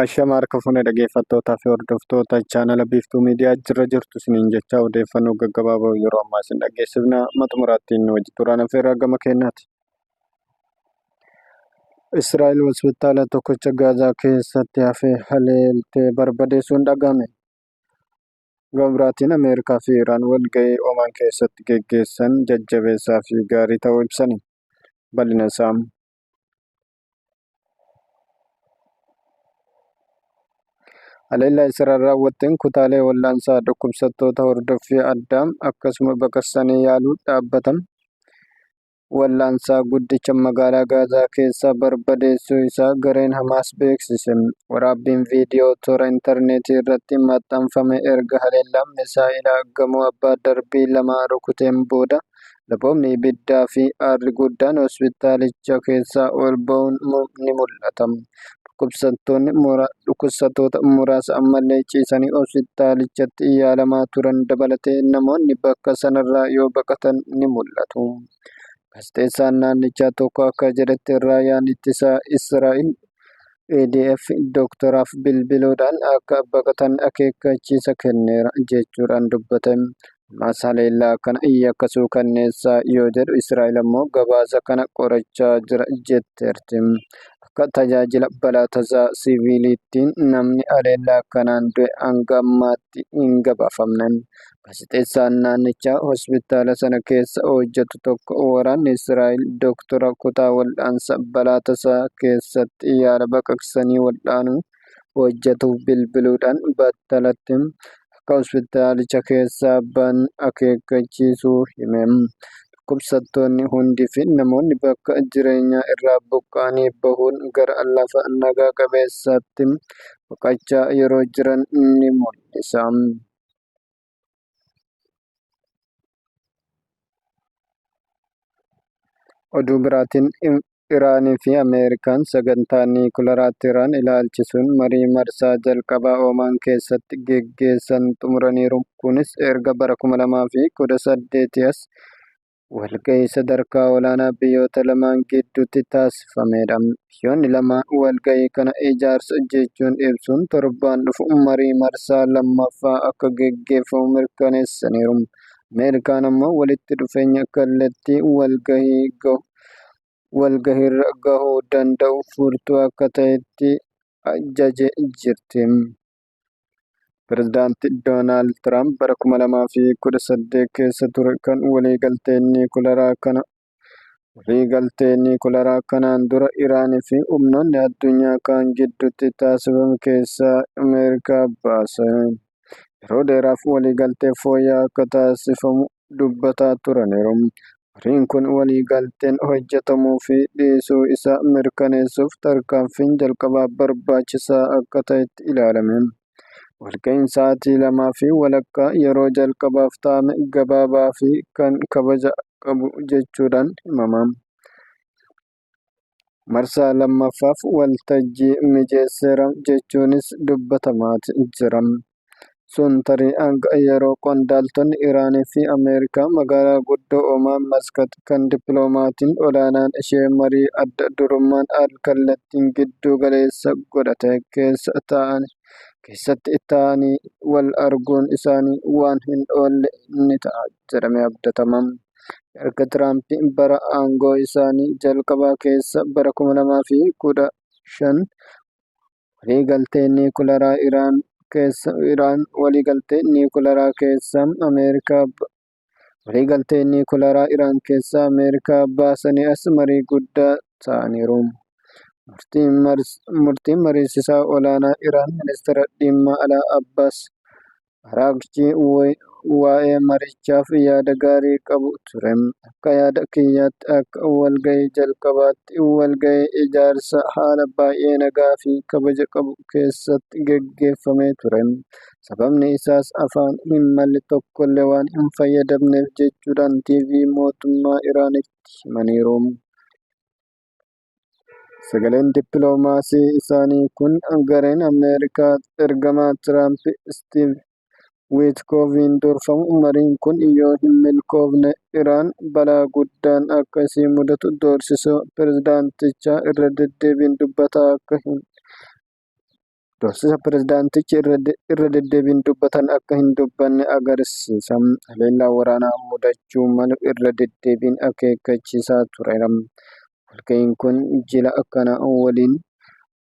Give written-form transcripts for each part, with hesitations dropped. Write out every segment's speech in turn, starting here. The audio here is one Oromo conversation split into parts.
Ashama harka fuunee dhaggeeffattootaa fi hordoftoota chaanala Biiftuu Miidiyaa jirra jirtu isiniin jecha odeeffannoo gaggabaaboo yeroo ammaa isin dhaggeessifna mata muraattiin wajji turaan affeerraa gama kennaati. Israa'el hospitaala tokkicha Gaazaa keessatti hafee haleeltee barbadeessuun dhagahame. Gama biraatiin Ameerikaa fi Iraan walgahii Omaan keessatti geggeessan jajjabeessaa fi gaarii ta'uu ibsani. Bal'ina isaa haleellaa Israa'el raawwatteen kutaalee wal'aansaa dhukkubsattoota hordoffii addaa akkasuma baqaqsanii yaaluu dhaabbatan wal'aansaa guddicha magaalaa Gaazaa keessaa barbadeessuu isaa gareen Hamaas beeksise. Waraabbiin viidiyoo toora intarneetii irratti maxxanfame erga haleellaan misaa'ilaa gamoo abbaa darbii lama rukuteen booda laboomni ibiddaa fi aarri guddaan hospitaalicha keessaa ol ba'uun ni mul'ata. Dhukkubsattoota muraasa ammallee ciisanii hospitaalichatti yaalamaa turan dabalatee namoonni bakka sanarraa yoo baqatan ni mul'atu. Gaazexeessaan naannichaa tokko akka jedhetti raayyaan ittisaa Israa'el ADF doktaraaf bilbiluudhaan akka baqatan akeekkachiisa kenneera jechuudhaan dubbate. Ammas haleellaa kana yakkasuu kanneessaa yoo jedhu Israa'el ammoo gabaasa kana qorachaa jira jetteerti. Akka tajaajila balaa tasaa siviiliittiin namni haleellaa kanaan du'e hanga ammaatti hin gabaafamne. Gaazexeessaan naannichaa hospitaala sana keessa hojjetu tokko waraanni Israa'el doktora kutaa wal'aansa balaa tasaa keessatti yaala baqaqsanii wal'aanuu hojjetuuf bilbiluudhaan battalatti akka hospitaalicha keessaa ba'an akeekkachiisuu hime. Dhukkubsattoonni hundii fi namoonni bakka jireenyaa irraa buqqa'anii bahuun gara lafa nagaa qabeessaatti baqachaa yeroo jiran ni mul'isa. Oduu biraatiin Iraanii fi Ameerikaan sagantaa niikuleeraa Iraan ilaalchisuun marii marsaa jalqabaa Omaan keessatti geggeessan xumuraniiru. Kunis erga bara 2018 as walgahii sadarkaa olaanaa biyyoota lamaan gidduutti taasifamedha. Biyyoonni lamaan walgahii kana ijaarsa jechuun ibsuun torbaan dhufu marii marsaa lammaffaa akka geggeeffamu mirkaneessaniiru. Ameerikaan ammoo walitti dhufeenya kallattii walgahiirra gahuu danda'u furtuu akka ta'etti ajajee jirti. Pireezidaantii Doonaald Tiraamp bara 2018 keessa ture kan waliigaltee niikuleeraa kanaan dura Iraanii fi humnoonni addunyaa kaan gidduutti taasifame keessaa Ameerikaa baase. Yeroo dheeraaf waliigaltee fooyya'aa akka taasifamu dubbataa turaniiru. Mariin kun waliigalteen hojjetamuu fi dhiisuu isaa mirkaneessuuf tarkaanfiin jalqabaa barbaachisaa akka ta'etti ilaalame. Walgahiin sa'aatii 2.5 yeroo jalqabaaf taa'ame gabaabaa fi kan kabaja qabu jechuudhaan himama. Marsaa lammaffaaf waltajjii mijeesseera jechuunis dubbatamaa jira. Sun tarii hanga yeroo qondaaltonni Iraanii fi Ameerikaa magaalaa guddoo Omaan Maskat kan dippiloomaatiin olaanaan ishee marii adda durummaan al-kallattiin giddu galeessa godhate keessatti taa'anii wal arguun isaanii waan hin oolle ni ta'a jedhamee abdatama. Erga Tiraamp bara aangoo isaanii jalqabaa keessa bara 2015 waliigaltee niikuleeraa Iraan keessaa Ameerikaa baasanii as marii guddaa ta'aniiru. Murtiin mariisisaa olaanaa Iraan ministeera dhimma alaa Abbaas Araghchi waa'ee marichaaf yaada gaarii qabu ture. Akka yaada kiyyaatti akka walgahii jalqabaatti walgahii ijaarsa haala baay'ee nagaa fi kabaja qabu keessatti geggeeffamee ture. Sababni isaas afaan hin malle tokkollee waan hin fayyadamneef jechuudhaan TV mootummaa Iraanitti himaniiru. Sagaleen dippiloomaasii isaanii kun gareen Ameerikaa ergamaa Tiraamp Steve Witkoofiin durfamu. Mariin kun yoo hin milkoofne Iraan balaa guddaan akka isii mudatu doorsisuu pireezidaantichaa irra deddeebiin dubbataa akka Doorsisa pirezidaantichi irra deddeebiin dubbatan akka hin dubbanne agarsiisa. Haleellaa waraanaa mudachuu malu irra deddeebiin akeekkachiisaa tureera. Walga'iin kun jila akkanaa waliin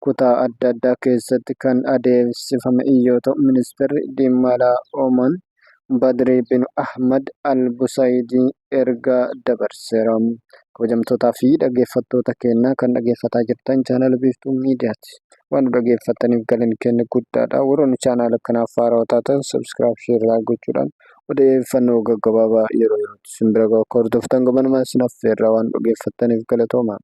kutaa adda addaa keessatti kan adeemsifame yoo ta'u, ministeerri dhimma alaa Oman Badri bin Ahmad Al-Busaydii ergaa dabarseera. Kabajamtootaa fi dhaggeeffattoota keenyaa kan dhaggeeffataa jirtan chaanala Biiftuu Miidiyaati. Waan dhaggeeffataniif galanni keenya guddaadha. Warroonni chaanala kanaaf haarawaa taatan sabskiraayib, sheer gochuudhaan odeeffannoo gaggabaabaa yeroo yerootti isin bira gahu akka hordoftan gabanumaan isin affeerra. Waan dhaggeeffataniif galatooma.